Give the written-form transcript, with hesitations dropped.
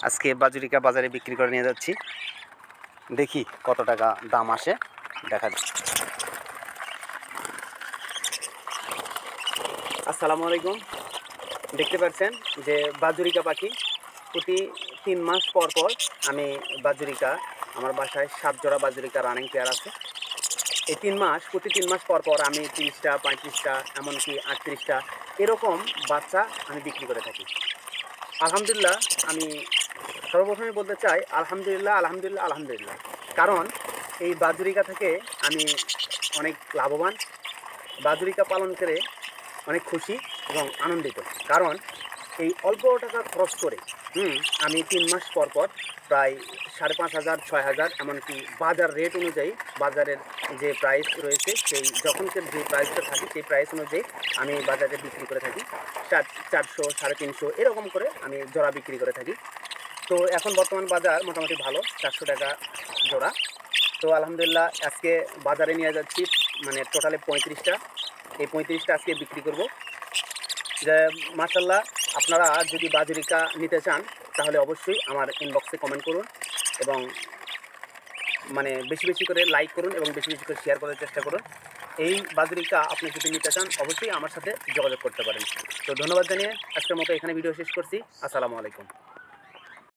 আজকে বাজুরিকা বাজারে বিক্রি করে নিয়ে যাচ্ছি, দেখি কত টাকা দাম আসে দেখা যাক। আসসালামু আলাইকুম। দেখতে পাচ্ছেন যে বাজুরিকা পাখি প্রতি 3 মাস পর পর আমি বাজুরিকা, আমার বাসায় 7 জোড়া বাজুরিকা রানিং পেয়ার আছে। এই 3 মাস, প্রতি 3 মাস পর পর আমি 30টা 35টা এমনকি 38টা এরকম বাচ্চা আমি বিক্রি করে থাকি। আলহামদুলিল্লাহ, আমি সর্বপ্রথমে বলতে চাই আলহামদুলিল্লাহ, আলহামদুলিল্লাহ, আলহামদুলিল্লাহ। কারণ এই বাজুরিকা থেকে আমি অনেক লাভবান। বাজুরিকা পালন করে অনেক খুশি এবং আনন্দিত। কারণ এই অল্প টাকা খরচ করে আমি 3 মাস পর পর প্রায় 5,500 6,000 এমনকি বাজার রেট অনুযায়ী, বাজারের যে প্রাইস রয়েছে সেই যখনকার যে প্রাইসটা থাকে সেই প্রাইস অনুযায়ী আমি বাজারে বিক্রি করে থাকি। 400 350 এরকম করে আমি জোড়া বিক্রি করে থাকি। তো এখন বর্তমান বাজার মোটামুটি ভালো, 400 টাকা জোড়া। তো আলহামদুলিল্লাহ আজকে বাজারে নিয়ে যাচ্ছি, মানে টোটালে 35টা। এই 35টা আজকে বিক্রি করব। যে মাশাআল্লাহ, আপনারা যদি বাজুরিকা নিতে চান তাহলে অবশ্যই আমার ইনবক্সে কমেন্ট করুন এবং মানে বেশি বেশি করে লাইক করুন এবং বেশি বেশি করে শেয়ার করার চেষ্টা করুন। এই বাজুরিকা আপনি যদি নিতে চান অবশ্যই আমার সাথে যোগাযোগ করতে পারেন। তো ধন্যবাদ জানিয়ে আজকের মতো এখানে ভিডিও শেষ করছি। আসসালামু আলাইকুম।